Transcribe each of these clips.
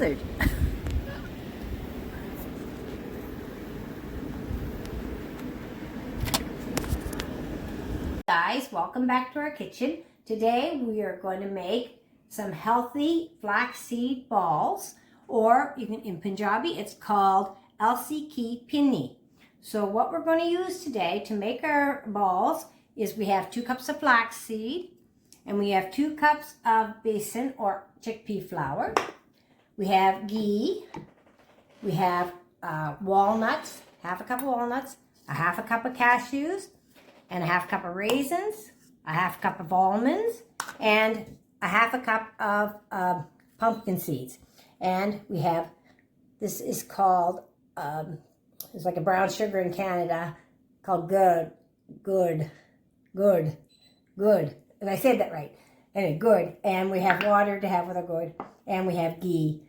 blizzard. Guys, welcome back to our kitchen. Today we are going to make some healthy flaxseed balls, or you can, in Punjabi it's called alsi ki pinni. So what we're going to use today to make our balls is we have 2 cups of flaxseed, and we have 2 cups of besan or chickpea flour. We have ghee. We have walnuts, half a cup of walnuts, a half a cup of cashews, and a half cup of raisins, a half cup of almonds, and a half a cup of pumpkin seeds. And we have, this is called, it's like a brown sugar in Canada, called good. If I said that right. Anyway, good. And we have water to have with our good. And we have ghee.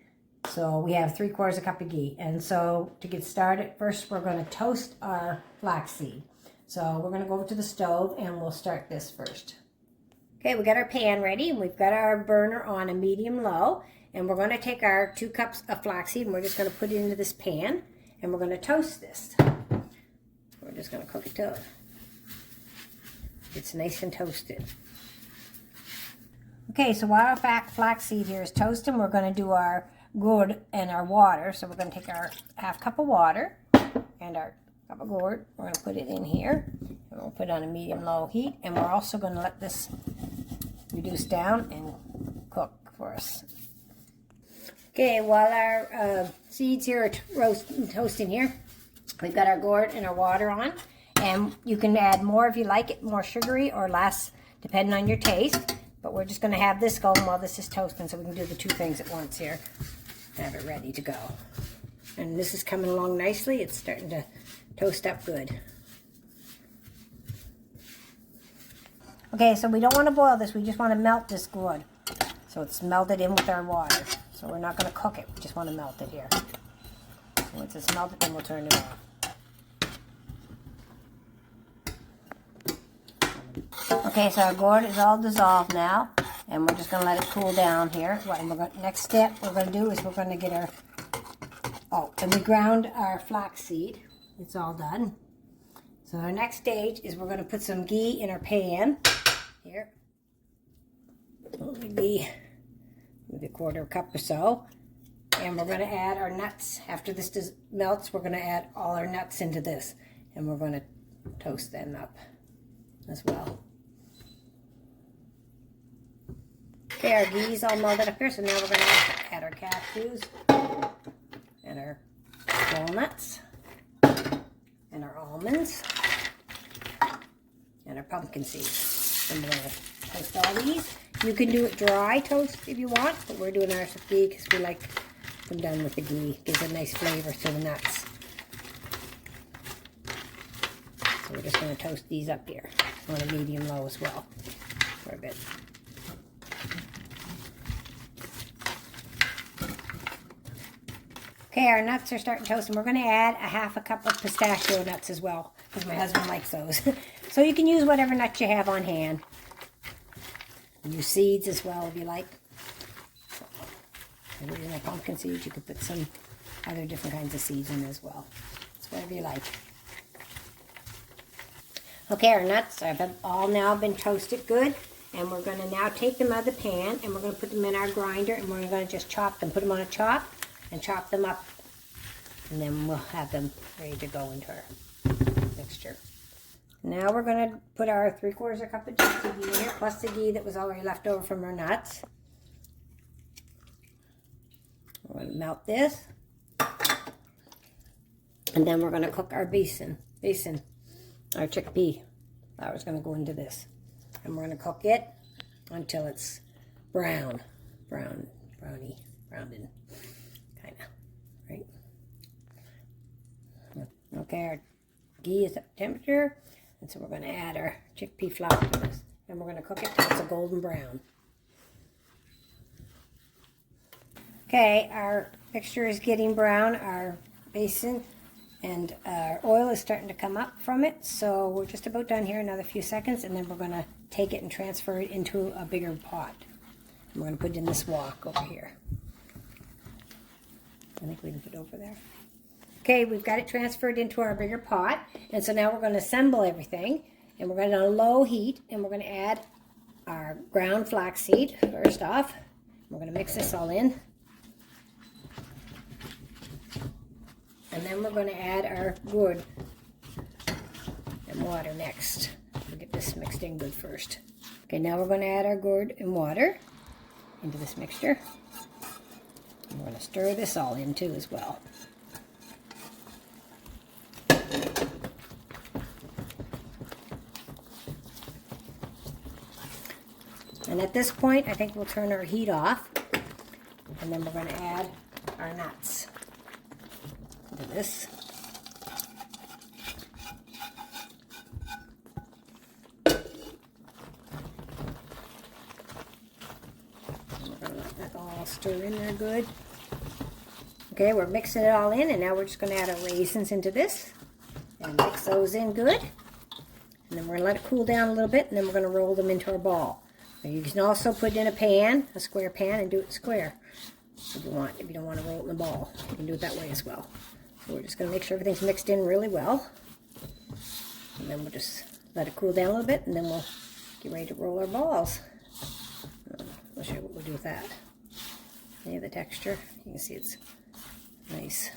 So we have 3/4 cup of ghee. And so to get started, first we're going to toast our flaxseed. So we're going to go over to the stove and we'll start this first. Okay, we got our pan ready and we've got our burner on a medium-low. And we're going to take our 2 cups of flaxseed and we're just going to put it into this pan. And we're going to toast this. We're just going to cook it till it's nice and toasted. Okay, so while our flaxseed here is toasting, we're going to do our gourd and our water. So we're going to take our half cup of water and our cup of gourd. We're going to put it in here. And we'll put it on a medium-low heat. And we're also going to let this reduce down and cook for us. Okay, while our seeds here are toasting here, we've got our gourd and our water on. And you can add more if you like it, more sugary or less, depending on your taste. But we're just going to have this going while this is toasting so we can do the 2 things at once here. Have it ready to go. And this is coming along nicely. It's starting to toast up good. Okay, so we don't want to boil this. We just want to melt this gourd. So it's melted in with our water. So we're not going to cook it. We just want to melt it here. So once it's melted, then we'll turn it off. Okay, so our gourd is all dissolved now, and we're just going to let it cool down here. Next step we're going to do is we're going to get our, and we ground our flaxseed. It's all done. So our next stage is we're going to put some ghee in our pan. Here. Ghee, maybe 1/4 cup or so. And we're going to add our nuts. After this melts, we're going to add all our nuts into this. And we're going to toast them up as well. Okay, our ghee's all melted up here, so now we're going to add our cashews and our walnuts and our almonds and our pumpkin seeds. And we're going to toast all these. You can do it dry toast if you want, but we're doing ours with ghee because we like them done with the ghee. Gives a nice flavor to the nuts. So we're just going to toast these up here on a medium-low as well for a bit. Okay, our nuts are starting to toast, and we're going to add a half a cup of pistachio nuts as well, because my husband likes those. So you can use whatever nuts you have on hand. Use seeds as well if you like. If you're using pumpkin seeds, you could put some other different kinds of seeds in as well. It's whatever you like. Okay, our nuts have all now been toasted good. And we're going to now take them out of the pan, and we're going to put them in our grinder, and we're going to just chop them. Put them on a chop and chop them up. And then we'll have them ready to go into our mixture. Now we're going to put our 3/4 cup of ghee in here, plus the ghee that was already left over from our nuts. We're going to melt this. And then we're going to cook our besan. Our chickpea flour is going to go into this. And we're going to cook it until it's browned kind of, right? Okay, our ghee is at temperature, and so we're going to add our chickpea flour to this. And we're going to cook it till it's a golden brown. Okay, our mixture is getting brown, our besan, and our oil is starting to come up from it. So we're just about done here, another few seconds, and then we're going to take it and transfer it into a bigger pot. And we're going to put it in this wok over here. I think we can put it over there. Okay, we've got it transferred into our bigger pot. And so now we're going to assemble everything. And we're going to on a low heat. And we're going to add our ground flaxseed first off. We're going to mix this all in. And then we're going to add our gourd and water next. We'll get this mixed in good first. Okay, now we're going to add our gourd and water into this mixture. And we're going to stir this all in too as well. And at this point, I think we'll turn our heat off. And then we're going to add our nuts into this. All stir in there good. Okay, we're mixing it all in, and now we're just going to add our raisins into this and mix those in good. And then we're going to let it cool down a little bit, and then we're going to roll them into our ball. Now you can also put it in a pan, a square pan, and do it square if you want. If you don't want to roll it in a ball, you can do it that way as well. So we're just going to make sure everything's mixed in really well, and then we'll just let it cool down a little bit, and then we'll get ready to roll our balls. I'll show you what we'll do with that. See the texture? You can see it's nice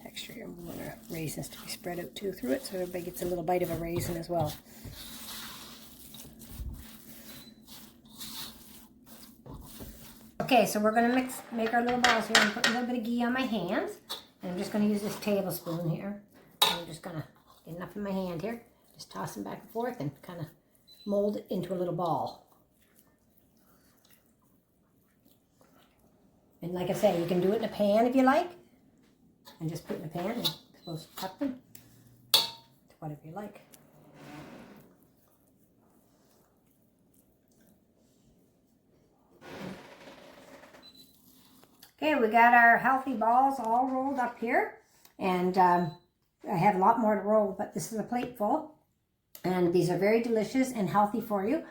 texture here. We want our raisins to be spread out too through it, so everybody gets a little bite of a raisin as well. Okay, so we're going to make our little balls here. I'm putting a little bit of ghee on my hands, and I'm just going to use this tablespoon here. And I'm just going to get enough in my hand here. Just toss them back and forth and kind of mold it into a little ball. And like I say, you can do it in a pan if you like. And just put it in a pan and you're supposed to cut them to whatever you like. Okay, we got our healthy balls all rolled up here. And I have a lot more to roll, but this is a plate full. And these are very delicious and healthy for you.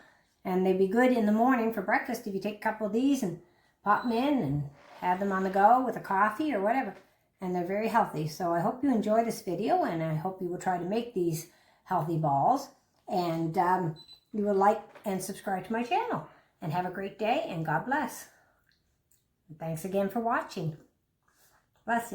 And they'd be good in the morning for breakfast if you take a couple of these and pop them in and have them on the go with a coffee or whatever. And they're very healthy. So I hope you enjoy this video, and I hope you will try to make these healthy balls. And you will like and subscribe to my channel. And have a great day, and God bless. And thanks again for watching. Bless you.